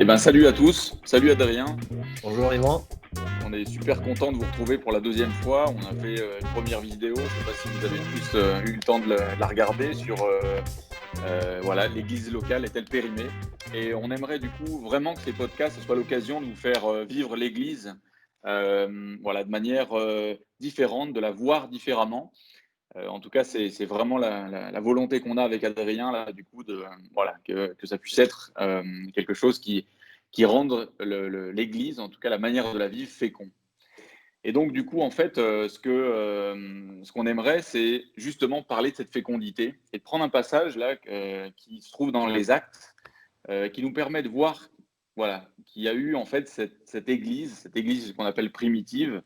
Eh ben, salut à tous, salut Adrien. Bonjour Yvan. On est super content de vous retrouver pour la deuxième fois. On a fait une première vidéo, je ne sais pas si vous avez tous eu le temps de la regarder sur voilà, l'église locale est-elle périmée. Et on aimerait du coup vraiment que ces podcasts ce soit l'occasion de vous faire vivre l'église voilà, de manière différente, de la voir différemment. En tout cas, c'est vraiment la volonté qu'on a avec Adrien, là, du coup, voilà, que ça puisse être quelque chose qui rende l'Église, en tout cas la manière de la vivre, fécond. Et donc, du coup, en fait, ce qu'on aimerait, c'est justement parler de cette fécondité et de prendre un passage là qui se trouve dans les Actes, qui nous permet de voir, voilà, qu'il y a eu en fait cette église qu'on appelle primitive,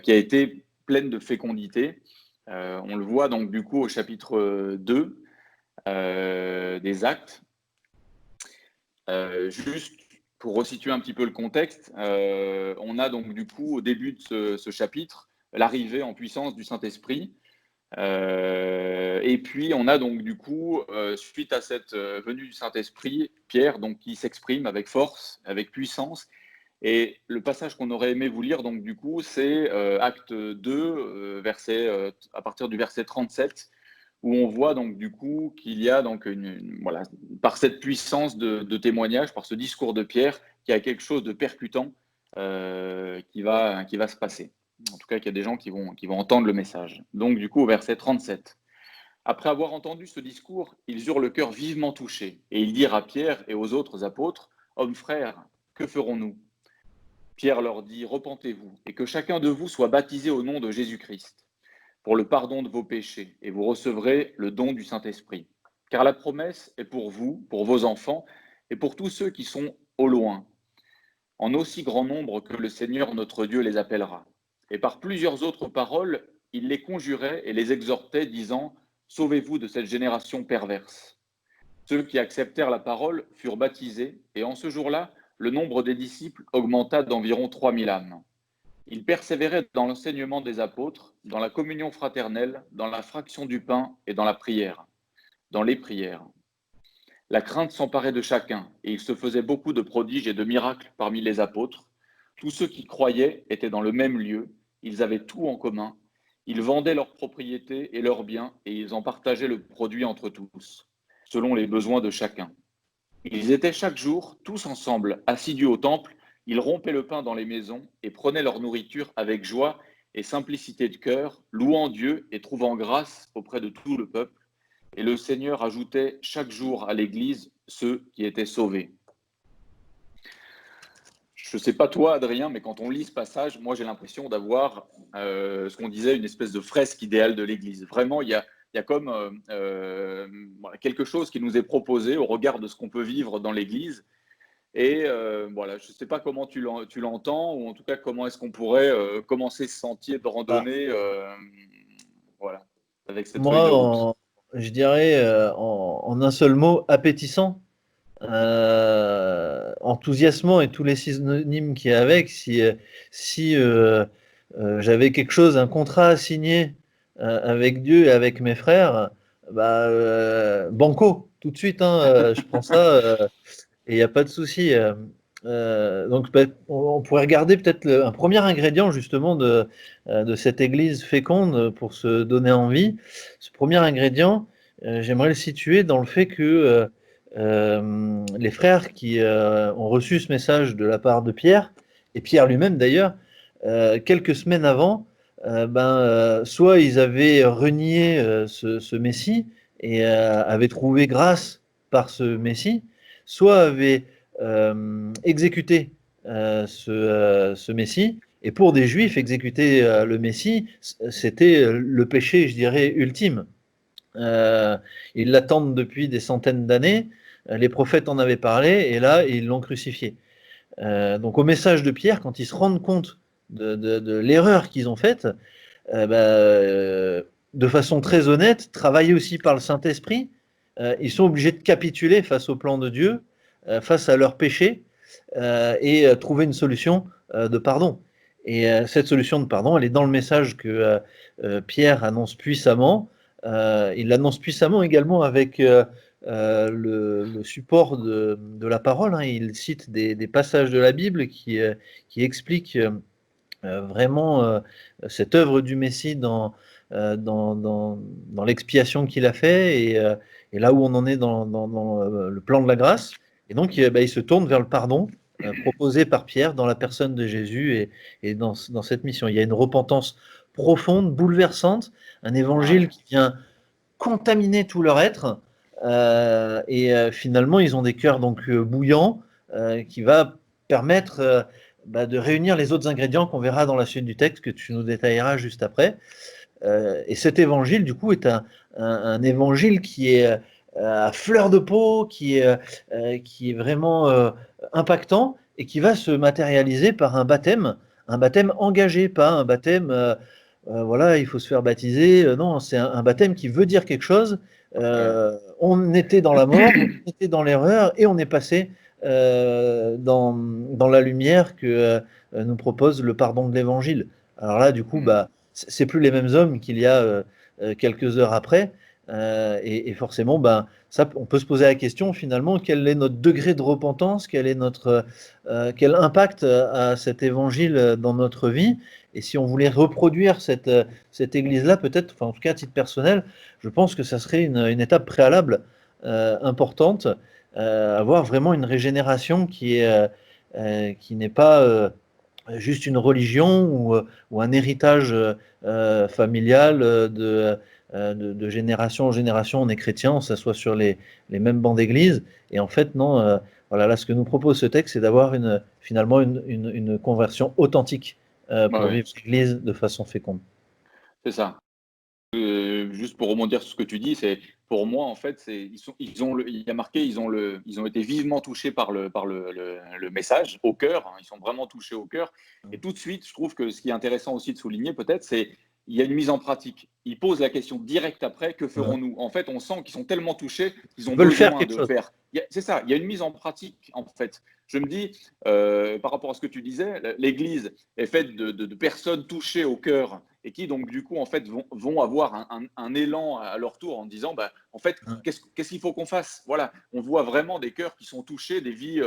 qui a été pleine de fécondité. On le voit donc du coup au chapitre 2 des Actes. Juste pour resituer un petit peu le contexte, on a donc du coup au début de ce chapitre l'arrivée en puissance du Saint-Esprit. Et puis on a donc du coup, suite à cette venue du Saint-Esprit, Pierre donc qui s'exprime avec force, avec puissance. Et le passage qu'on aurait aimé vous lire donc du coup, c'est Acte 2, à partir du verset 37, où on voit donc du coup qu'il y a donc voilà, par cette puissance de témoignage, par ce discours de Pierre, qu'il y a quelque chose de percutant qui va se passer. En tout cas, qu'il y a des gens qui vont entendre le message. Donc du coup, au verset 37. Après avoir entendu ce discours, ils eurent le cœur vivement touché, et ils dirent à Pierre et aux autres apôtres, Hommes frères, que ferons-nous? Pierre leur dit, Repentez-vous, et que chacun de vous soit baptisé au nom de Jésus-Christ pour le pardon de vos péchés, et vous recevrez le don du Saint-Esprit. Car la promesse est pour vous, pour vos enfants, et pour tous ceux qui sont au loin, en aussi grand nombre que le Seigneur notre Dieu les appellera. Et par plusieurs autres paroles, il les conjurait et les exhortait, disant, Sauvez-vous de cette génération perverse. Ceux qui acceptèrent la parole furent baptisés, et en ce jour-là, le nombre des disciples augmenta d'environ 3000 âmes. Ils persévéraient dans l'enseignement des apôtres, dans la communion fraternelle, dans la fraction du pain et dans la prière, dans les prières. La crainte s'emparait de chacun, et il se faisait beaucoup de prodiges et de miracles parmi les apôtres. Tous ceux qui croyaient étaient dans le même lieu, ils avaient tout en commun, ils vendaient leurs propriétés et leurs biens, et ils en partageaient le produit entre tous, selon les besoins de chacun. Ils étaient chaque jour, tous ensemble, assidus au temple, ils rompaient le pain dans les maisons et prenaient leur nourriture avec joie et simplicité de cœur, louant Dieu et trouvant grâce auprès de tout le peuple. Et le Seigneur ajoutait chaque jour à l'Église ceux qui étaient sauvés. Je ne sais pas toi, Adrien, mais quand on lit ce passage, moi j'ai l'impression d'avoir ce qu'on disait, une espèce de fresque idéale de l'Église. Vraiment, il y a comme voilà, quelque chose qui nous est proposé au regard de ce qu'on peut vivre dans l'Église. Et voilà, je ne sais pas comment tu l'entends, ou en tout cas comment est-ce qu'on pourrait commencer ce sentier de Bah, randonnée voilà, avec cette feuille de route. moi, je dirais en un seul mot, appétissant, enthousiasmant et tous les synonymes qui est avec. Si j'avais quelque chose, un contrat à signer avec Dieu et avec mes frères, bah, banco, tout de suite, hein, je prends ça et il n'y a pas de souci. Donc, on pourrait regarder peut-être un premier ingrédient justement de cette église féconde pour se donner envie. Ce premier ingrédient, j'aimerais le situer dans le fait que les frères qui ont reçu ce message de la part de Pierre, et Pierre lui-même d'ailleurs, quelques semaines avant, soit ils avaient renié ce Messie et avaient trouvé grâce par ce Messie, soit avaient exécuté ce Messie. Et pour des Juifs, exécuter le Messie, c'était le péché, je dirais, ultime. Ils l'attendent depuis des centaines d'années. Les prophètes en avaient parlé et là, ils l'ont crucifié. Donc au message de Pierre, quand ils se rendent compte de l'erreur qu'ils ont faite, de façon très honnête, travaillés aussi par le Saint-Esprit, ils sont obligés de capituler face au plan de Dieu, face à leur péché, et trouver une solution de pardon. Et cette solution de pardon, elle est dans le message que Pierre annonce puissamment. Il l'annonce puissamment également avec le support de la parole, hein. Il cite des passages de la Bible qui expliquent vraiment cette œuvre du Messie dans l'expiation qu'il a fait et là où on en est dans le plan de la grâce. Et donc, il se tourne vers le pardon proposé par Pierre dans la personne de Jésus et dans cette mission. Il y a une repentance profonde, bouleversante, un évangile qui vient contaminer tout leur être. Finalement, ils ont des cœurs donc bouillants qui va permettre de réunir les autres ingrédients qu'on verra dans la suite du texte que tu nous détailleras juste après. Et cet évangile, du coup, est un évangile qui est à fleur de peau, qui est vraiment impactant et qui va se matérialiser par un baptême engagé, pas un baptême, voilà, il faut se faire baptiser. Non, c'est un baptême qui veut dire quelque chose. On était dans la mort, on était dans l'erreur et on est passé dans la lumière que nous propose le pardon de l'évangile. Alors là, du coup, c'est plus les mêmes hommes qu'il y a quelques heures après. Et forcément, ça, on peut se poser la question finalement, quel est notre degré de repentance, quel impact a cet évangile dans notre vie. Et si on voulait reproduire cette église-là, peut-être, enfin, en tout cas à titre personnel, je pense que ça serait une étape préalable importante, avoir vraiment une régénération qui n'est pas juste une religion ou un héritage familial de génération en génération. On est chrétien, on s'assoit sur les mêmes bancs d'église. Et en fait, non, voilà, là, ce que nous propose ce texte, c'est d'avoir finalement une conversion authentique pour vivre l'église de façon féconde. C'est ça. Juste pour rebondir sur ce que tu dis, c'est pour moi en fait, il y a marqué, ils ont été vivement touchés par le message au cœur. Hein, ils sont vraiment touchés au cœur. Et tout de suite, je trouve que ce qui est intéressant aussi de souligner peut-être, c'est il y a une mise en pratique. Ils posent la question directe après, que ferons-nous? En fait, on sent qu'ils sont tellement touchés qu'ils ont besoin de faire. C'est ça, il y a une mise en pratique en fait. Je me dis, par rapport à ce que tu disais, l'Église est faite de personnes touchées au cœur et qui donc du coup en fait vont avoir un élan à leur tour en disant en fait qu'est-ce qu'il faut qu'on fasse. Voilà, on voit vraiment des cœurs qui sont touchés, des vies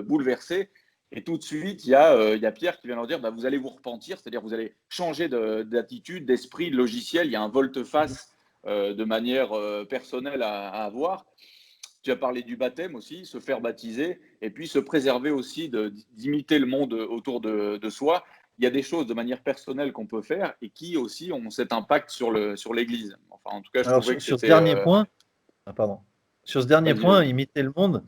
bouleversées et tout de suite il y a Pierre qui vient leur dire vous allez vous repentir, c'est-à-dire vous allez changer d'attitude, d'esprit, de logiciel. Il y a un volte-face de manière personnelle à avoir. Tu as parlé du baptême aussi, se faire baptiser et puis se préserver aussi d'imiter le monde autour de soi. Il y a des choses de manière personnelle qu'on peut faire et qui aussi ont cet impact sur l'Église. Enfin, en tout cas, je Alors trouvais que sur ce c'était... dernier point, sur ce dernier Vas-y, point, vas-y. imiter le monde,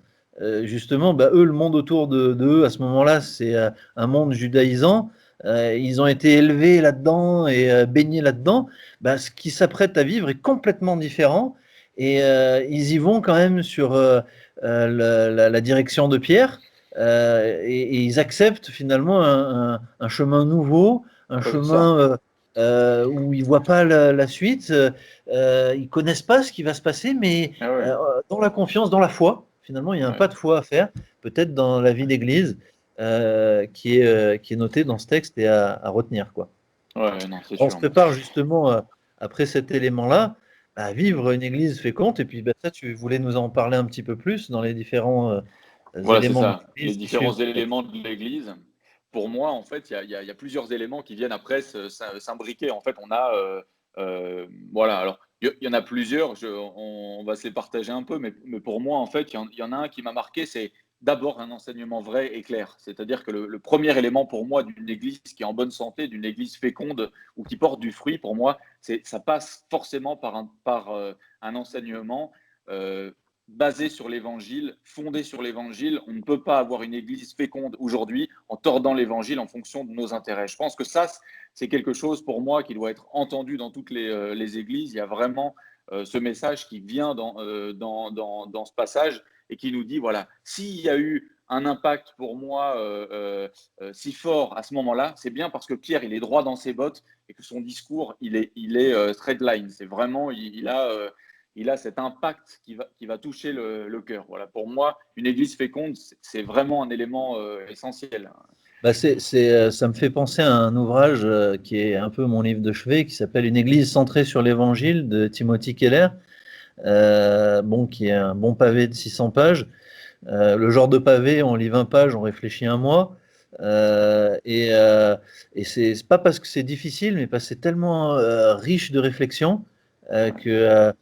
justement, eux, le monde autour d'eux, à ce moment-là, c'est un monde judaïsant. Ils ont été élevés là-dedans et baignés là-dedans. Ce qu'ils s'apprêtent à vivre est complètement différent. Et ils y vont quand même sur la direction de Pierre. Et ils acceptent finalement un chemin nouveau, un Ouais, c'est ça. chemin où ils ne voient pas la suite. Ils connaissent pas ce qui va se passer, mais Ah ouais, dans la confiance, dans la foi, finalement, il y a un ouais. pas de foi à faire, peut-être dans la vie d'église, qui est noté dans ce texte et à retenir, quoi. Ouais, non, c'est On se sûr. prépare justement, après cet élément-là, à vivre une église féconde, et puis ça, tu voulais nous en parler un petit peu plus dans les différents Voilà, c'est éléments de ça. Les l'église qui différents suivent le texte. éléments de l'Église. Pour moi, en fait, il y a plusieurs éléments qui viennent après s'imbriquer. En fait, on a, voilà. Alors, il y en a plusieurs. On va se les partager un peu, mais pour moi, en fait, il y en a un qui m'a marqué. C'est d'abord un enseignement vrai et clair. C'est-à-dire que le premier élément pour moi d'une Église qui est en bonne santé, d'une Église féconde ou qui porte du fruit, pour moi, ça passe forcément par un enseignement. Euh, Basé sur l'évangile, fondé sur l'évangile. On ne peut pas avoir une église féconde aujourd'hui en tordant l'évangile en fonction de nos intérêts. Je pense que ça, c'est quelque chose pour moi qui doit être entendu dans toutes les églises. Il y a vraiment ce message qui vient dans ce passage et qui nous dit, voilà, s'il y a eu un impact pour moi si fort à ce moment-là, c'est bien parce que Pierre, il est droit dans ses bottes et que son discours, il est straight line. C'est vraiment, il a cet impact qui va toucher le cœur. Voilà, pour moi, une église féconde, c'est vraiment un élément essentiel. Ça me fait penser à un ouvrage qui est un peu mon livre de chevet, qui s'appelle Une église centrée sur l'évangile de Timothy Keller. qui est un bon pavé de 600 pages. Le genre de pavé, on lit 20 pages, on réfléchit un mois. Et c'est pas parce que c'est difficile, mais parce que c'est tellement riche de réflexion que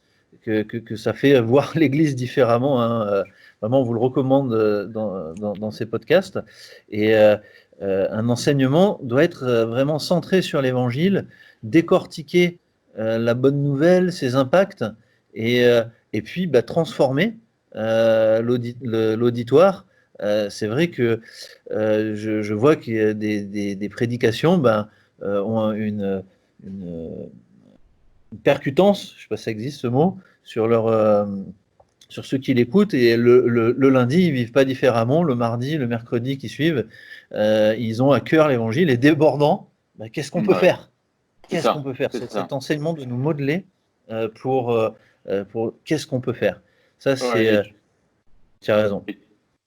ça fait voir l'Église différemment. Hein. Vraiment, on vous le recommande dans ces podcasts. Et un enseignement doit être vraiment centré sur l'Évangile, décortiquer la bonne nouvelle, ses impacts, et, euh, et puis transformer l'auditoire. C'est vrai que je vois qu'il y a des prédications ont une percutance, je ne sais pas si ça existe ce mot, sur ceux qui l'écoutent. Et le lundi, ils ne vivent pas différemment. Le mardi, le mercredi qui suivent, ils ont à cœur l'évangile et débordant. Qu'est-ce qu'on peut Ouais, faire? Qu'est-ce qu'on peut faire? c'est C'est cet ça. enseignement de nous modeler pour qu'est-ce qu'on peut faire. Ça, Ouais, tu as raison.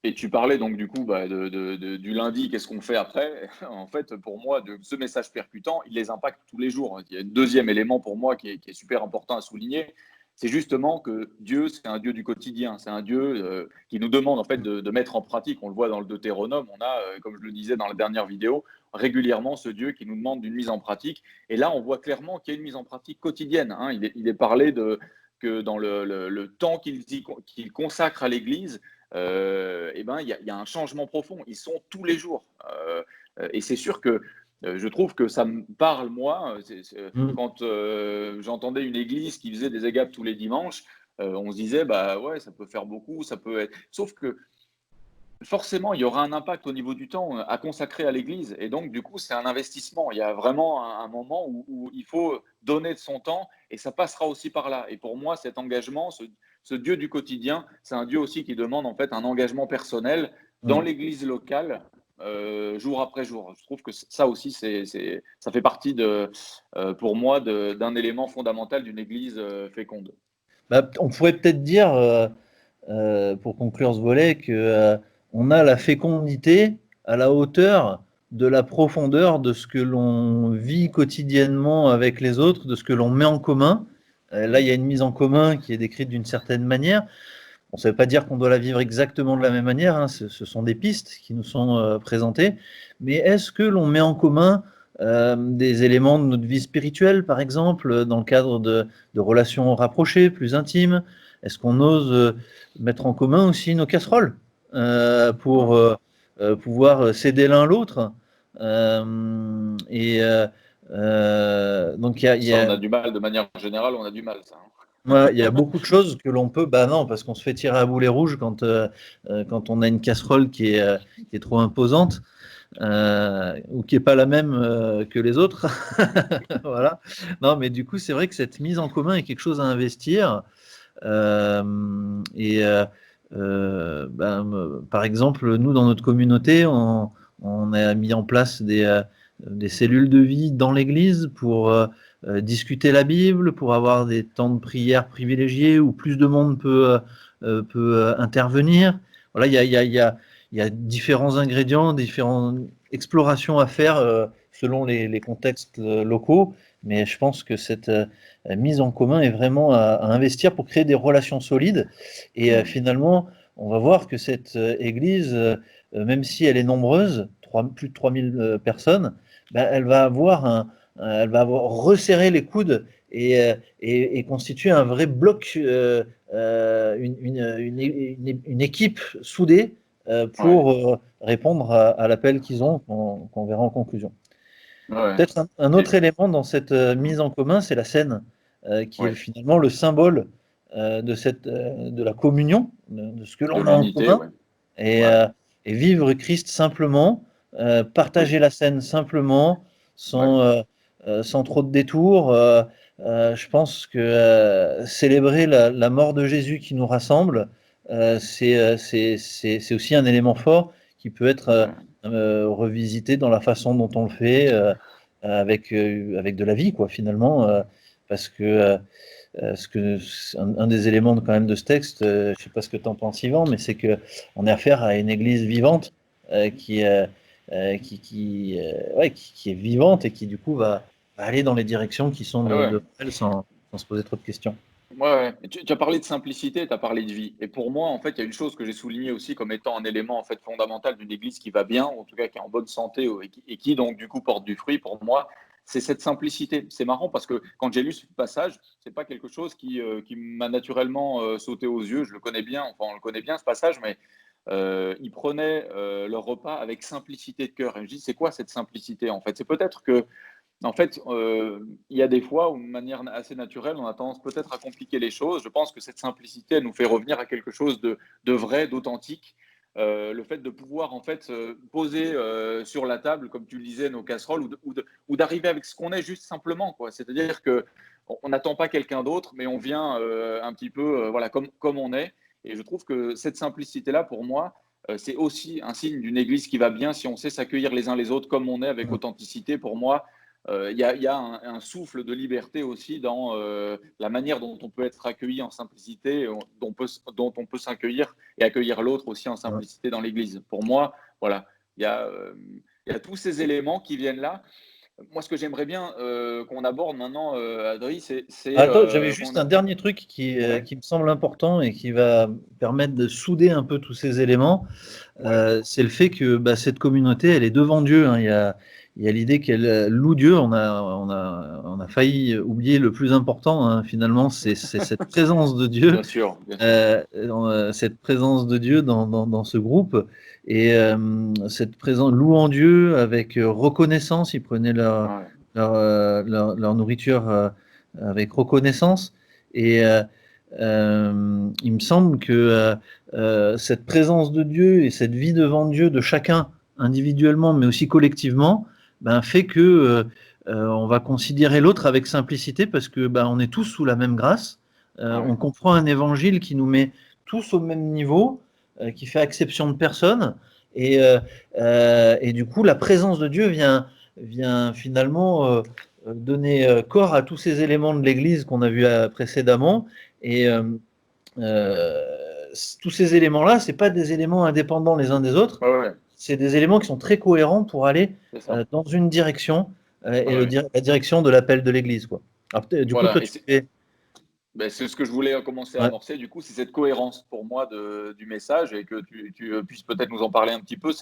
et tu parlais donc du coup du lundi, qu'est-ce qu'on fait après? En fait, pour moi, de ce message percutant, il les impacte tous les jours. Il y a un deuxième élément pour moi qui est super important à souligner, c'est justement que Dieu, c'est un Dieu du quotidien, c'est un Dieu qui nous demande en fait de mettre en pratique. On le voit dans le Deutéronome, on a, comme je le disais dans la dernière vidéo, régulièrement ce Dieu qui nous demande une mise en pratique. Et là, on voit clairement qu'il y a une mise en pratique quotidienne. Hein. Il est parlé que dans le temps qu'il consacre à l'Église, il y a un changement profond. Ils sont tous les jours. Et c'est sûr que je trouve que ça me parle, moi, Mm. quand j'entendais une église qui faisait des égapes tous les dimanches, on se disait, bah ouais, ça peut faire beaucoup, ça peut être. Sauf que forcément, il y aura un impact au niveau du temps à consacrer à l'église. Et donc, du coup, c'est un investissement. Il y a vraiment un moment où il faut donner de son temps et ça passera aussi par là. Et pour moi, cet engagement, ce Dieu du quotidien, c'est un Dieu aussi qui demande en fait un engagement personnel dans Mm. l'église locale, jour après jour. Je trouve que ça aussi, ça fait partie pour moi d'un élément fondamental d'une église féconde. On pourrait peut-être dire, pour conclure ce volet, que on a la fécondité à la hauteur de la profondeur de ce que l'on vit quotidiennement avec les autres, de ce que l'on met en commun. Là, il y a une mise en commun qui est décrite d'une certaine manière. On ne veut pas dire qu'on doit la vivre exactement de la même manière, hein. Ce sont des pistes qui nous sont présentées. Mais est-ce que l'on met en commun des éléments de notre vie spirituelle, par exemple, dans le cadre de relations rapprochées, plus intimes? Est-ce qu'on ose mettre en commun aussi nos casseroles pour pouvoir s'aider l'un l'autre? Donc Ça, on a du mal, de manière générale, on a du mal, ça. ouais, il y a beaucoup de choses que l'on peut. Bah non, parce qu'on se fait tirer à boulet rouge quand on a une casserole qui est trop imposante ou qui est pas la même que les autres. Voilà. Non, mais du coup, c'est vrai que cette mise en commun est quelque chose à investir. Et par exemple, nous, dans notre communauté, on a mis en place des cellules de vie dans l'Église pour discuter la Bible, pour avoir des temps de prière privilégiés où plus de monde peut intervenir. Voilà, il y a différents ingrédients, différentes explorations à faire selon les contextes locaux, mais je pense que cette mise en commun est vraiment à investir pour créer des relations solides. Et finalement, on va voir que cette église, même si elle est nombreuse, plus de 3000 personnes, elle va avoir resserré les coudes et constituer un vrai bloc, une équipe soudée Ouais, pour répondre à l'appel qu'ils ont, qu'on verra en conclusion. ouais. Peut-être un autre Et, élément dans cette mise en commun, c'est la scène, qui est ouais. finalement le symbole de la communion, de ce que De l'on a en l'unité, commun, ouais. et, Ouais, euh, et vivre Christ simplement, oui, partager la scène simplement, ouais. sans trop de détours. Je pense que célébrer la mort de Jésus qui nous rassemble, c'est aussi un élément fort qui peut être Ouais. revisité dans la façon dont on le fait, avec de la vie, quoi, finalement, parce que un des éléments quand même de ce texte, je ne sais pas ce que tu en penses, Yvan, mais c'est que on a affaire à une église vivante qui est vivante et qui du coup va aller dans les directions qui sont Ah ouais. de elle sans se poser trop de questions. Ouais. Tu as parlé de simplicité, tu as parlé de vie. Et pour moi, en fait, il y a une chose que j'ai soulignée aussi comme étant un élément en fait fondamental d'une église qui va bien, ou en tout cas qui est en bonne santé et qui donc du coup porte du fruit. Pour moi, c'est cette simplicité. C'est marrant parce que quand j'ai lu ce passage, c'est pas quelque chose qui m'a naturellement sauté aux yeux. Je le connais bien, enfin on le connaît bien ce passage, mais ils prenaient leur repas avec simplicité de cœur. Et je me dis, c'est quoi cette simplicité en fait? C'est peut-être que en fait, il y a des fois où, de manière assez naturelle, on a tendance peut-être à compliquer les choses. Je pense que cette simplicité, elle nous fait revenir à quelque chose de vrai, d'authentique. Le fait de pouvoir, en fait, poser sur la table, comme tu le disais, nos casseroles, ou d'arriver avec ce qu'on est juste simplement, quoi. C'est-à-dire que on n'attend pas quelqu'un d'autre, mais on vient un petit peu, voilà, comme on est. Et je trouve que cette simplicité-là, pour moi, c'est aussi un signe d'une église qui va bien si on sait s'accueillir les uns les autres comme on est, avec authenticité. Pour moi, il y a un souffle de liberté aussi dans la manière dont on peut être accueilli en simplicité, dont on peut s'accueillir et accueillir l'autre aussi en Ouais. simplicité dans l'Église. Pour moi, voilà, il y a tous ces éléments qui viennent là. Moi, ce que j'aimerais bien qu'on aborde maintenant, Adri, Attends, j'avais juste un dernier truc ouais, qui me semble important et qui va permettre de souder un peu tous ces éléments. ouais, C'est le fait que bah, cette communauté, elle est devant Dieu, hein. Il y a l'idée qu'elle loue Dieu. On a failli oublier le plus important, hein, finalement, c'est cette présence de Dieu, bien sûr, bien sûr. cette présence de Dieu dans ce groupe. Et cette présence, louant Dieu avec reconnaissance, ils prenaient Ouais, leur nourriture avec reconnaissance. Et il me semble que cette présence de Dieu et cette vie devant Dieu de chacun individuellement, mais aussi collectivement, ben, fait que on va considérer l'autre avec simplicité parce que ben, on est tous sous la même grâce. On ouais, comprend un évangile qui nous met tous au même niveau, qui fait exception de personne. Et du coup, la présence de Dieu vient finalement donner corps à tous ces éléments de l'Église qu'on a vus précédemment. Et tous ces éléments-là, c'est pas des éléments indépendants les uns des autres, ouais, ouais, c'est des éléments qui sont très cohérents pour aller c'est ça. dans une direction Ouais, et ouais. la direction de l'appel de l'Église, quoi. Alors, du coup, Voilà, toi, et tu fais. ben, c'est ce que je voulais commencer à Ouais, amorcer, du coup, c'est cette cohérence pour moi du message et que tu puisses peut-être nous en parler un petit peu.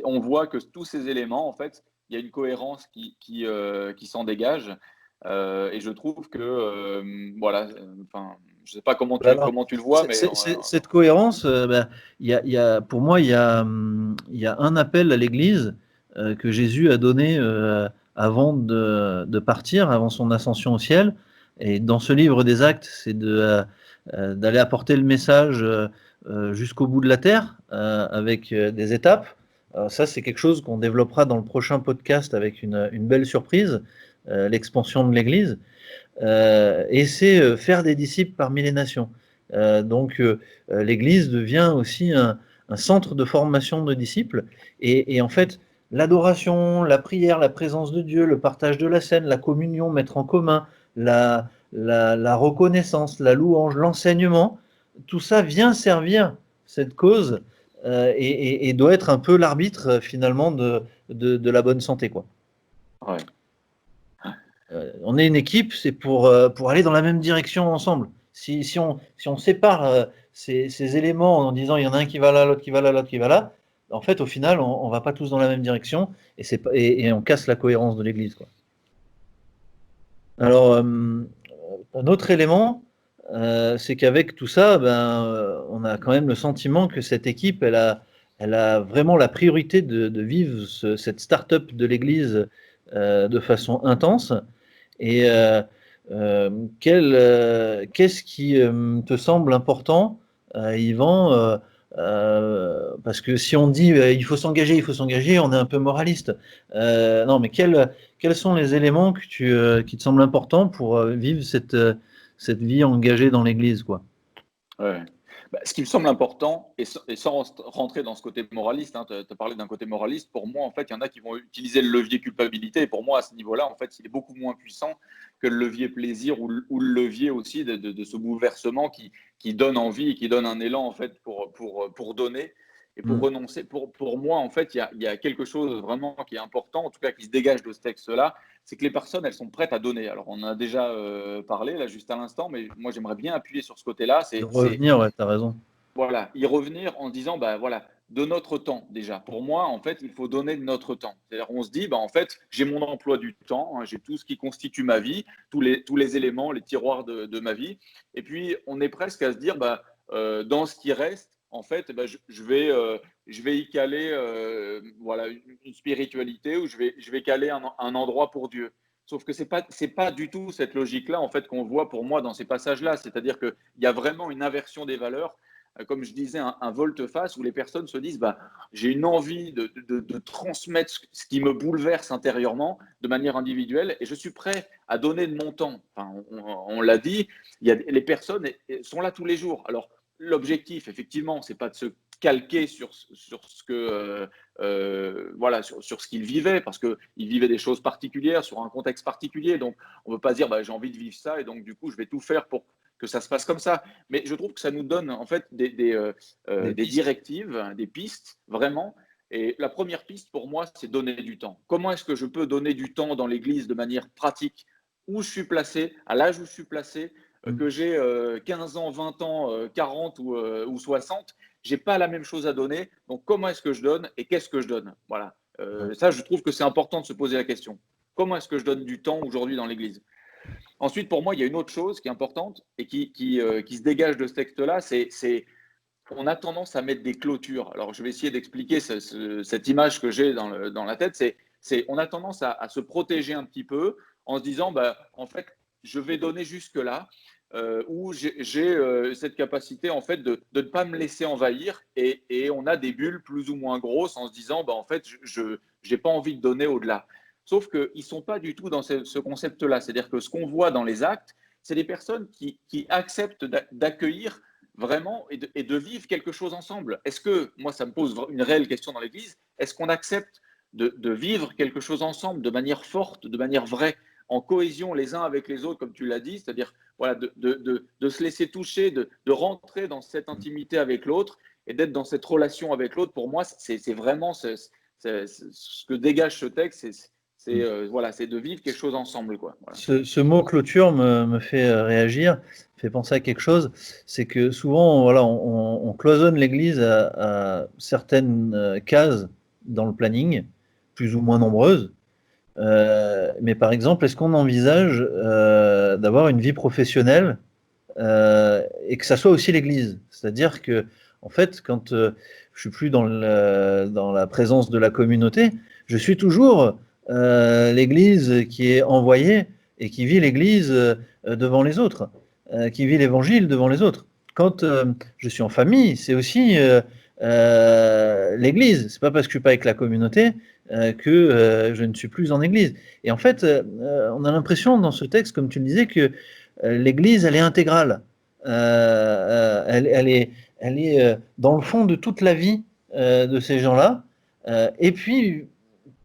On voit que tous ces éléments, en fait, il y a une cohérence qui s'en dégage. Et je trouve que, voilà, enfin, je ne sais pas bah alors, comment tu le vois, mais cette cohérence, bah, pour moi, il y a un appel à l'Église que Jésus a donné avant de partir, avant son ascension au ciel. Et dans ce livre des Actes, c'est d'aller apporter le message jusqu'au bout de la terre avec des étapes. Ça, c'est quelque chose qu'on développera dans le prochain podcast avec une belle surprise, l'expansion de l'Église. Et c'est faire des disciples parmi les nations. L'Église devient aussi un centre de formation de disciples. En fait, l'adoration, la prière, la présence de Dieu, le partage de la scène, la communion, mettre en commun, la reconnaissance, la louange, l'enseignement, tout ça vient servir cette cause et doit être un peu l'arbitre finalement de la bonne santé, quoi. ouais, On est une équipe, c'est pour aller dans la même direction ensemble. Si on sépare ces éléments en disant il y en a un qui va là, l'autre qui va là, l'autre qui va là, en fait, au final, on ne va pas tous dans la même direction et on casse la cohérence de l'Église, quoi. Alors, un autre élément, c'est qu'avec tout ça, ben, on a quand même le sentiment que cette équipe, elle a vraiment la priorité de vivre cette start-up de l'Église de façon intense. Et qu'est-ce qui te semble important, Yvan, parce que si on dit il faut s'engager, on est un peu moraliste. Non, mais quels sont les éléments qui te semblent importants pour vivre cette vie engagée dans l'Église, quoi? ouais. Bah, ce qui me semble important, et sans rentrer dans ce côté moraliste, hein, tu as parlé d'un côté moraliste, pour moi, en fait, il y en a qui vont utiliser le levier culpabilité. Et pour moi, à ce niveau-là, en fait, il est beaucoup moins puissant que le levier plaisir ou le levier aussi de ce bouleversement qui donne envie et qui donne un élan, en fait, pour donner. Et pour Mm. renoncer, pour moi, en fait, il y a quelque chose vraiment qui est important, en tout cas qui se dégage de ce texte-là, c'est que les personnes, elles sont prêtes à donner. Alors, on en a déjà parlé, là, juste à l'instant, mais moi, j'aimerais bien appuyer sur ce côté-là. De revenir, ouais, tu as raison. Voilà, y revenir en se disant, bah voilà, de notre temps déjà. Pour moi, en fait, il faut donner de notre temps. C'est-à-dire, on se dit, bah en fait, j'ai mon emploi du temps, hein, j'ai tout ce qui constitue ma vie, tous les éléments, les tiroirs de ma vie. Et puis, on est presque à se dire, bah, dans ce qui reste, en fait, bah, je vais y caler voilà, une spiritualité ou je vais caler un endroit pour Dieu. Sauf que c'est pas du tout cette logique-là, en fait, qu'on voit pour moi dans ces passages-là. C'est-à-dire qu'il y a vraiment une inversion des valeurs, comme je disais, un volte-face où les personnes se disent bah, j'ai une envie de transmettre ce qui me bouleverse intérieurement de manière individuelle et je suis prêt à donner de mon temps. Enfin, on l'a dit, les personnes sont là tous les jours. Alors, l'objectif, effectivement, c'est pas de se calquer sur ce que voilà sur ce qu'ils vivaient parce qu'ils vivaient des choses particulières sur un contexte particulier, donc on ne peut pas dire bah, j'ai envie de vivre ça et donc du coup je vais tout faire pour que ça se passe comme ça. Mais je trouve que ça nous donne en fait Des des pistes. directives, des pistes, vraiment. Et la première piste pour moi, c'est donner du temps. Comment est-ce que je peux donner du temps dans l'Église de manière pratique, où je suis placé, à l'âge où je suis placé, Mm. que j'ai 15 ans, 20 ans, 40 ou 60, j'ai pas la même chose à donner. Donc comment est-ce que je donne et qu'est-ce que je donne? Voilà. Ouais. Ça, je trouve que c'est important de se poser la question. Comment est-ce que je donne du temps aujourd'hui dans l'Église? Ensuite, pour moi, il y a une autre chose qui est importante et qui se dégage de ce texte-là, c'est on a tendance à mettre des clôtures. Alors, je vais essayer d'expliquer cette image que j'ai dans la tête. On a tendance à se protéger un petit peu en se disant, bah, en fait, je vais donner jusque-là, où j'ai cette capacité en fait de ne pas me laisser envahir et on a des bulles plus ou moins grosses en se disant, bah, en fait, je n'ai pas envie de donner au-delà. Sauf qu'ils ne sont pas du tout dans ce concept-là. C'est-à-dire que ce qu'on voit dans les actes, c'est des personnes qui acceptent d'accueillir vraiment et de vivre quelque chose ensemble. Est-ce que, moi, ça me pose une réelle question dans l'Église, est-ce qu'on accepte de vivre quelque chose ensemble de manière forte, de manière vraie, en cohésion les uns avec les autres, comme tu l'as dit, c'est-à-dire voilà, de se laisser toucher, de rentrer dans cette intimité avec l'autre et d'être dans cette relation avec l'autre. Pour moi, c'est vraiment ce que dégage ce texte, Mm. voilà, c'est de vivre quelque chose ensemble, quoi. Voilà. Ce mot clôture me fait réagir, me fait penser à quelque chose. C'est que souvent, voilà, on cloisonne l'Église à certaines cases dans le planning, plus ou moins nombreuses. Mais par exemple, est-ce qu'on envisage d'avoir une vie professionnelle et que ça soit aussi l'Église? C'est-à-dire que, en fait, quand je suis plus dans la présence de la communauté, je suis toujours l'Église qui est envoyée et qui vit l'Église devant les autres, qui vit l'Évangile devant les autres. Quand je suis en famille, c'est aussi l'Église. C'est pas parce que je suis pas avec la communauté que je ne suis plus en Église. Et en fait, on a l'impression dans ce texte, comme tu le disais, que l'Église, elle est intégrale. Elle est dans le fond de toute la vie de ces gens-là. Et puis,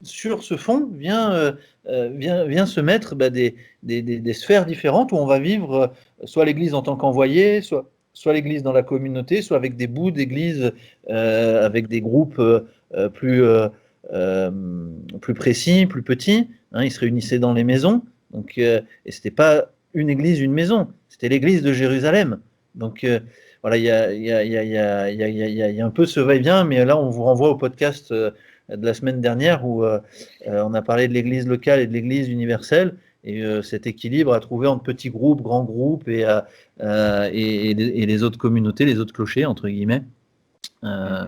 sur ce fond, vient se mettre bah, des sphères différentes où on va vivre soit l'Église en tant qu'envoyé, soit l'Église dans la communauté, soit avec des bouts d'Église, avec des groupes euh, plus précis, plus petits. Hein, ils se réunissaient dans les maisons. Donc, et c'était pas une église, une maison. C'était l'église de Jérusalem. Donc voilà, il y a un peu ce va-et-vient, mais là, on vous renvoie au podcast de la semaine dernière où on a parlé de l'église locale et de l'église universelle. Et cet équilibre à trouver entre petits groupes, grands groupes et les autres communautés, les autres clochers, entre guillemets. Euh,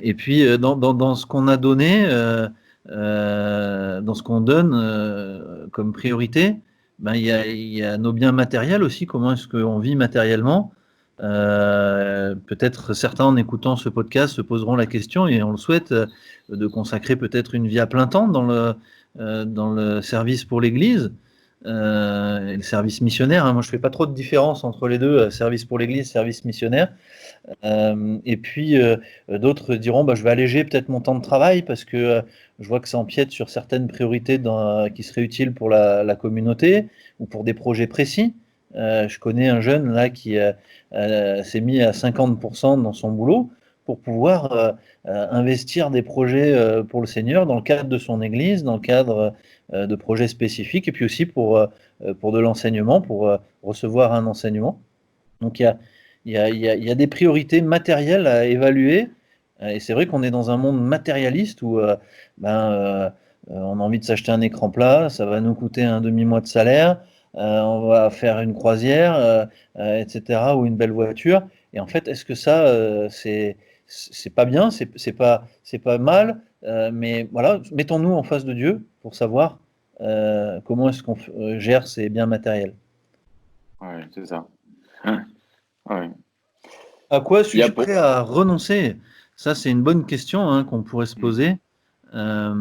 et puis, dans ce qu'on a donné, dans ce qu'on donne comme priorité, ben, il y a nos biens matériels aussi. Comment est-ce qu'on vit matériellement? Peut-être certains, en écoutant ce podcast, se poseront la question, et on le souhaite, de consacrer peut-être une vie à plein temps dans le service pour l'Église. Et le service missionnaire, hein. Moi, je fais pas trop de différence entre les deux, service pour l'Église, service missionnaire. Et puis d'autres diront bah, je vais alléger peut-être mon temps de travail parce que je vois que ça empiète sur certaines priorités qui seraient utiles pour la communauté ou pour des projets précis. Je connais un jeune là qui s'est mis à 50% dans son boulot pour pouvoir investir des projets pour le Seigneur dans le cadre de son Église, dans le cadre de projets spécifiques, et puis aussi pour de l'enseignement, pour recevoir un enseignement. Donc il y a des priorités matérielles à évaluer, et c'est vrai qu'on est dans un monde matérialiste où on a envie de s'acheter un écran plat, ça va nous coûter un demi-mois de salaire, on va faire une croisière, etc., ou une belle voiture. Et en fait, est-ce que ça, c'est pas bien, c'est pas mal, mais voilà, mettons-nous en face de Dieu pour savoir comment est-ce qu'on gère ces biens matériels. Ouais, c'est ça. Hein. Ouais. À quoi Il y a suis-je prêt à renoncer? Ça, c'est une bonne question hein, qu'on pourrait se poser. La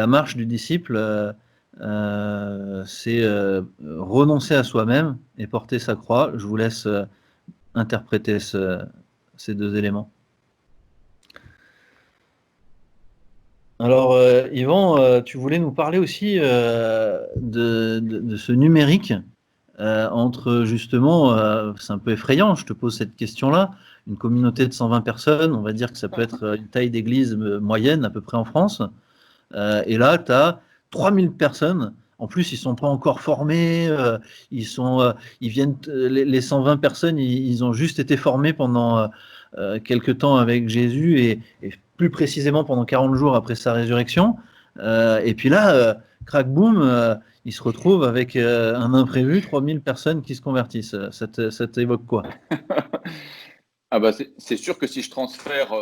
marche du disciple, c'est renoncer à soi-même et porter sa croix. Je vous laisse interpréter ces deux éléments. Alors, Yvan, tu voulais nous parler aussi de ce numérique entre justement, c'est un peu effrayant, je te pose cette question-là, une communauté de 120 personnes, on va dire que ça peut être une taille d'église moyenne à peu près en France, et là, tu as 3000 personnes. En plus, ils sont pas encore formés. Ils viennent. Les 120 personnes, ils ont juste été formés pendant quelques temps avec Jésus et plus précisément pendant 40 jours après sa résurrection. Et puis là, crac boum, ils se retrouvent avec un imprévu, 3000 personnes qui se convertissent. Ça t'évoque quoi? Ah bah c'est sûr que si je transfère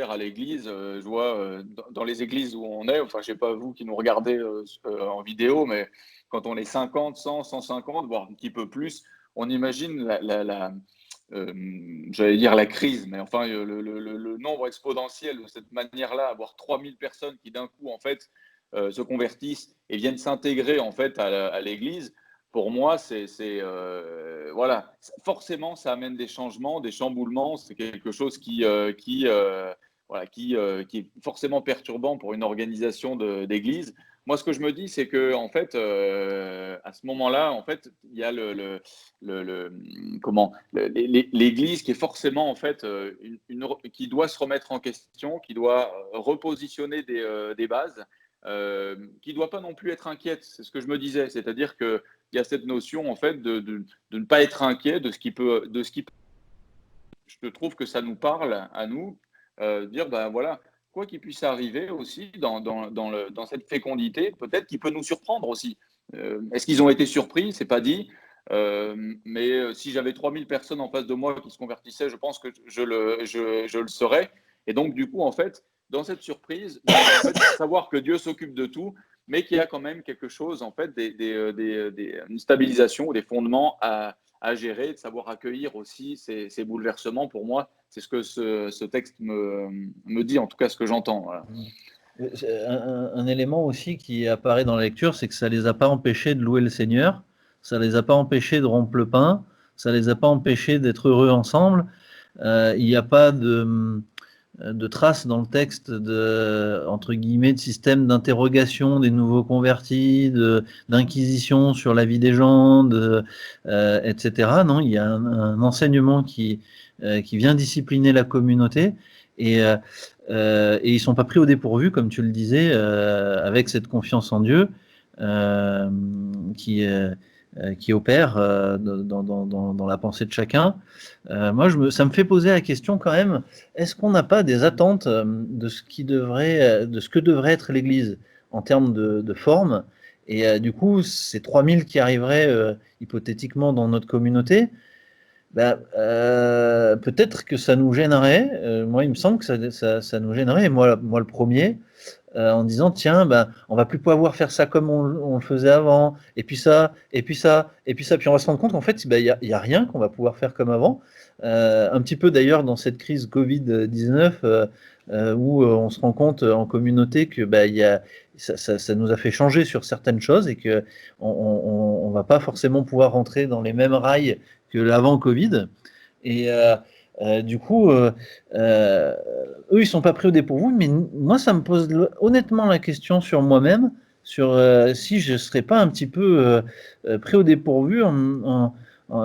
à l'église, je vois dans les églises où on est, enfin je sais pas vous qui nous regardez en vidéo, mais quand on est 50, 100, 150, voire un petit peu plus, on imagine j'allais dire la crise, mais enfin le nombre exponentiel de cette manière-là, avoir 3000 personnes qui d'un coup en fait se convertissent et viennent s'intégrer en fait à l'église. Pour moi, voilà. Forcément, ça amène des changements, des chamboulements. C'est quelque chose voilà, qui est forcément perturbant pour une organisation d'église. Moi, ce que je me dis, c'est que en fait, à ce moment-là, en fait, il y a l'église qui est forcément en fait qui doit se remettre en question, qui doit repositionner des bases. Qui ne doit pas non plus être inquiète, c'est ce que je me disais, c'est-à-dire que il y a cette notion en fait de ne pas être inquiet de ce qui peut. Je trouve que ça nous parle à nous, dire ben voilà, quoi qu'il puisse arriver aussi dans cette fécondité, peut-être qu'il peut nous surprendre aussi. Est-ce qu'ils ont été surpris? C'est pas dit. Mais si j'avais 3000 personnes en face de moi qui se convertissaient, je pense que je le serais. Et donc, du coup, en fait, dans cette surprise, en fait, savoir que Dieu s'occupe de tout, mais qu'il y a quand même quelque chose, en fait, une stabilisation ou des fondements à gérer, de savoir accueillir aussi ces bouleversements. Pour moi, c'est ce que ce texte me dit, en tout cas ce que j'entends. Voilà. Un élément aussi qui apparaît dans la lecture, c'est que ça les a pas empêchés de louer le Seigneur, ça les a pas empêchés de rompre le pain, ça les a pas empêchés d'être heureux ensemble. Il n'y a pas de traces dans le texte entre guillemets, de système d'interrogation des nouveaux convertis, d'inquisition sur la vie des gens, etc. Non, il y a un enseignement qui vient discipliner la communauté et ils ne sont pas pris au dépourvu, comme tu le disais, avec cette confiance en Dieu qui opère dans la pensée de chacun. Moi, ça me fait poser la question quand même, est-ce qu'on n'a pas des attentes de ce que devrait être l'Église en termes de forme? Et du coup, ces 3000 qui arriveraient hypothétiquement dans notre communauté, peut-être que ça nous gênerait. Moi, il me semble que ça nous gênerait, et moi le premier, en disant tiens, on va plus pouvoir faire ça comme on le faisait avant, et puis ça, et puis ça, et puis ça, puis on va se rendre compte qu'en fait, il y a rien qu'on va pouvoir faire comme avant. Un petit peu d'ailleurs dans cette crise Covid-19 où on se rend compte en communauté que ça nous a fait changer sur certaines choses et que on va pas forcément pouvoir rentrer dans les mêmes rails que l'avant Covid. Et du coup, eux, ils sont pas pris au dépourvu, mais moi, ça me pose honnêtement la question sur moi-même, sur si je serais pas un petit peu pris au dépourvu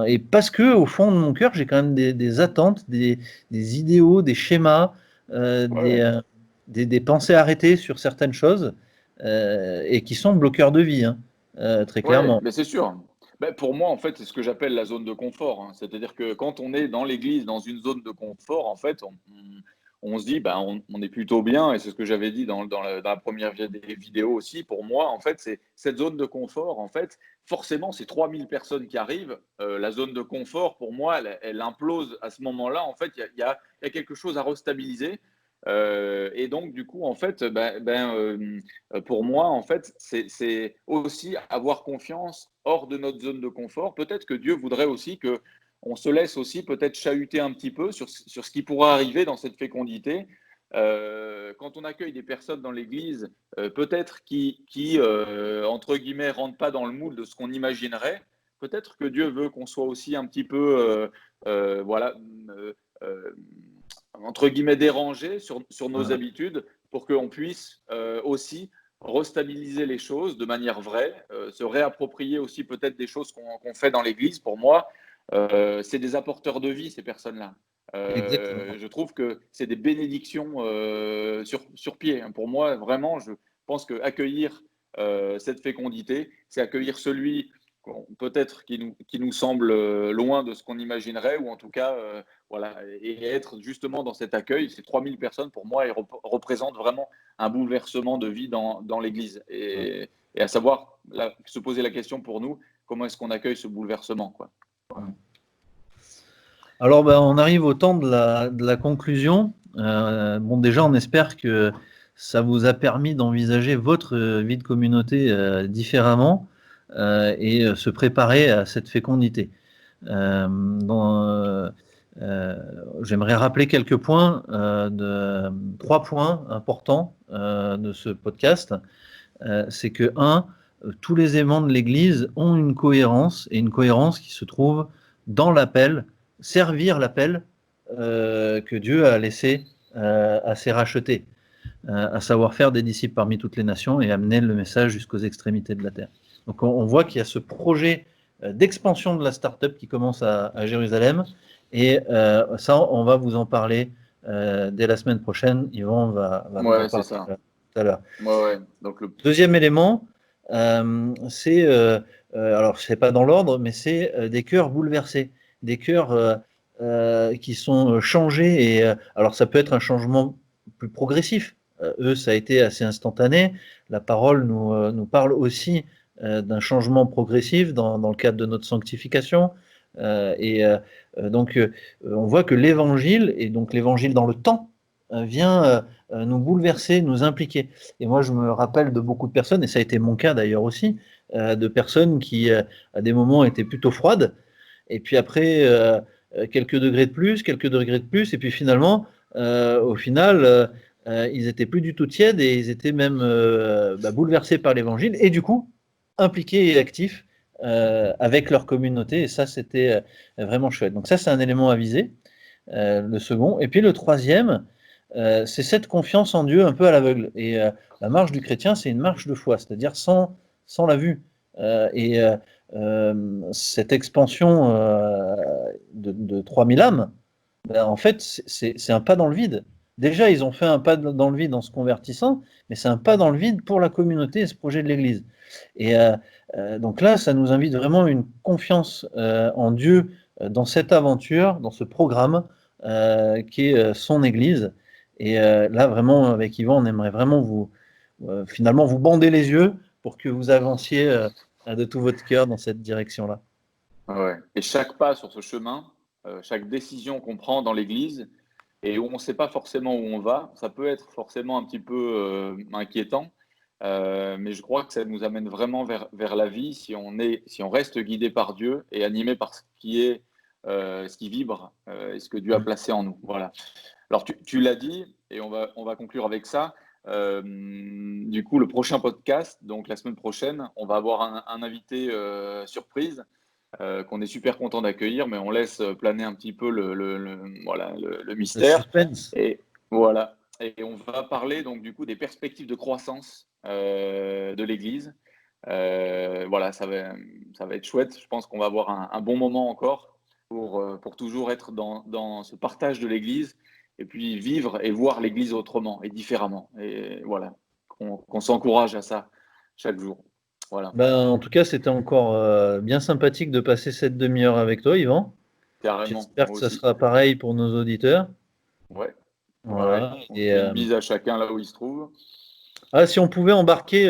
Et parce que au fond de mon cœur, j'ai quand même des attentes, des idéaux, des schémas, Ouais, ouais. des pensées arrêtées sur certaines choses, et qui sont bloqueurs de vie, hein, très Ouais, clairement. mais c'est sûr. Ben, pour moi, en fait, c'est ce que j'appelle la zone de confort, hein. C'est-à-dire que quand on est dans l'église, dans une zone de confort, en fait, on se dit, ben, on est plutôt bien, et c'est ce que j'avais dit dans la première des vidéos aussi. Pour moi, en fait, c'est cette zone de confort, en fait, forcément, c'est 3000 personnes qui arrivent. La zone de confort, pour moi, elle implose à ce moment-là. En fait, il y a quelque chose à restabiliser. Et donc, du coup, en fait, pour moi, en fait, c'est aussi avoir confiance hors de notre zone de confort. Peut-être que Dieu voudrait aussi que on se laisse aussi peut-être chahuter un petit peu sur ce qui pourra arriver dans cette fécondité. Quand on accueille des personnes dans l'Église, peut-être entre guillemets, rentrent pas dans le moule de ce qu'on imaginerait. Peut-être que Dieu veut qu'on soit aussi un petit peu, voilà, euh, entre guillemets, dérangé sur nos Voilà. habitudes pour qu'on puisse aussi restabiliser les choses de manière vraie, se réapproprier aussi peut-être des choses qu'on fait dans l'Église. Pour moi, c'est des apporteurs de vie, ces personnes-là. Exactement. Je trouve que c'est des bénédictions sur pied. Pour moi, vraiment, je pense qu'accueillir cette fécondité, c'est accueillir celui peut-être qui nous semble loin de ce qu'on imaginerait, ou en tout cas, voilà, et être justement dans cet accueil. Ces 3000 personnes, pour moi, elles représentent vraiment un bouleversement de vie dans l'Église. Et à savoir, se poser la question pour nous, comment est-ce qu'on accueille ce bouleversement, quoi. Alors, ben, on arrive au temps de la conclusion. Bon, déjà, on espère que ça vous a permis d'envisager votre vie de communauté différemment, et se préparer à cette fécondité. Euh, dans, euh, euh, J'aimerais rappeler quelques points, 3 points importants de ce podcast. C'est que, un, tous les éléments de l'Église ont une cohérence, et une cohérence qui se trouve dans l'appel, servir l'appel que Dieu a laissé à ses rachetés, à savoir faire des disciples parmi toutes les nations et amener le message jusqu'aux extrémités de la terre. Donc on voit qu'il y a ce projet d'expansion de la start-up qui commence à Jérusalem, et ça, on va vous en parler dès la semaine prochaine. Yvan va vous en Ouais, c'est parler ça. tout à l'heure. Ouais, ouais. Donc, Deuxième élément, c'est, alors c'est pas dans l'ordre, mais c'est des cœurs bouleversés, des cœurs qui sont changés. Et alors ça peut être un changement plus progressif. Eux, ça a été assez instantané. La parole nous parle aussi d'un changement progressif dans le cadre de notre sanctification. Donc, on voit que l'évangile, et donc l'évangile dans le temps, vient nous bouleverser, nous impliquer. Et moi, je me rappelle de beaucoup de personnes, et ça a été mon cas d'ailleurs aussi, de personnes qui, à des moments, étaient plutôt froides, et puis après, quelques degrés de plus, quelques degrés de plus, et puis finalement, au final, ils étaient plus du tout tièdes, et ils étaient même bouleversés par l'évangile, et du coup, impliqués et actifs avec leur communauté, et ça, c'était vraiment chouette. Donc ça, c'est un élément à viser, le second. Et puis le troisième, c'est cette confiance en Dieu un peu à l'aveugle. Et la marche du chrétien, c'est une marche de foi, c'est-à-dire sans la vue. Cette expansion de 3000 âmes, ben, en fait, c'est un pas dans le vide. Déjà, ils ont fait un pas dans le vide en se convertissant, mais c'est un pas dans le vide pour la communauté et ce projet de l'Église. Et donc là, ça nous invite vraiment une confiance en Dieu dans cette aventure, dans ce programme qui est son Église. Et là, vraiment, avec Yvan, on aimerait vraiment finalement vous bander les yeux pour que vous avanciez de tout votre cœur dans cette direction-là. ouais. Et chaque pas sur ce chemin, chaque décision qu'on prend dans l'Église, et où on ne sait pas forcément où on va, ça peut être forcément un petit peu inquiétant, mais je crois que ça nous amène vraiment vers la vie si on reste guidé par Dieu et animé par ce qui vibre, et ce que Dieu a Mm. placé en nous. Voilà. Alors, tu l'as dit, et on va conclure avec ça. Du coup, le prochain podcast, donc la semaine prochaine, on va avoir un invité surprise qu'on est super content d'accueillir, mais on laisse planer un petit peu voilà, le Le mystère. suspense. Et voilà. Et on va parler donc du coup des perspectives de croissance de l'Église. Voilà, ça va être chouette. Je pense qu'on va avoir un bon moment encore pour toujours être dans ce partage de l'Église et puis vivre et voir l'Église autrement et différemment. Et voilà, qu'on s'encourage à ça chaque jour. Voilà, Ben, en tout cas, c'était encore bien sympathique de passer cette demi-heure avec toi, Yvan. carrément, J'espère moi que ça aussi. sera pareil pour nos auditeurs. Ouais, ouais. Voilà. On se Et fait une bise à chacun là où il se trouve. si on pouvait embarquer,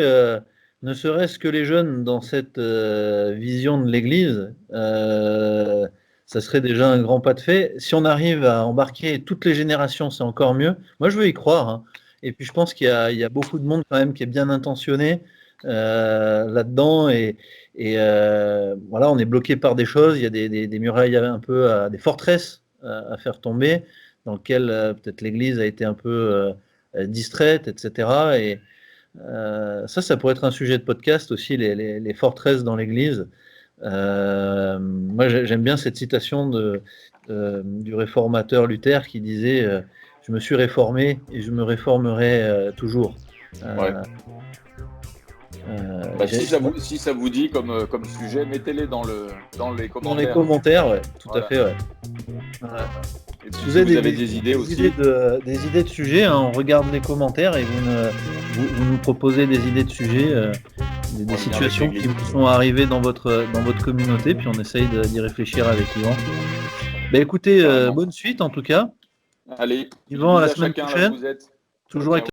ne serait-ce que les jeunes dans cette vision de l'Église, ça serait déjà un grand pas de fait. Si on arrive à embarquer toutes les générations, c'est encore mieux. Moi, je veux y croire, hein. Et puis, je pense qu'il y a beaucoup de monde quand même qui est bien intentionné là-dedans. Et voilà, on est bloqué par des choses. Il y a des murailles un peu, des forteresses à faire tomber, dans lesquelles peut-être l'Église a été un peu distraite, etc. Ça pourrait être un sujet de podcast aussi, les forteresses dans l'Église. Moi, j'aime bien cette citation du réformateur Luther qui disait je me suis réformé et je me réformerai toujours. Ouais. Euh, Bah, j'ai- si ça vous dit comme sujet, mettez-les dans les dans les commentaires. commentaires, ouais, tout à Voilà. fait. Ouais. Voilà. Et Si puis vous si vous avez avez des idées aussi, des idées de sujets, hein, on regarde les commentaires et vous nous proposez des idées de sujets, des en lien avec situations qui l'Église. vous sont arrivées dans votre communauté, puis on essaye d'y réfléchir avec Yvan. Ben écoutez, Carrément. bonne suite en tout cas. Allez, une Yvan, à bise la à semaine chacun là où prochaine. vous êtes. Ciao, Toujours avec ciao.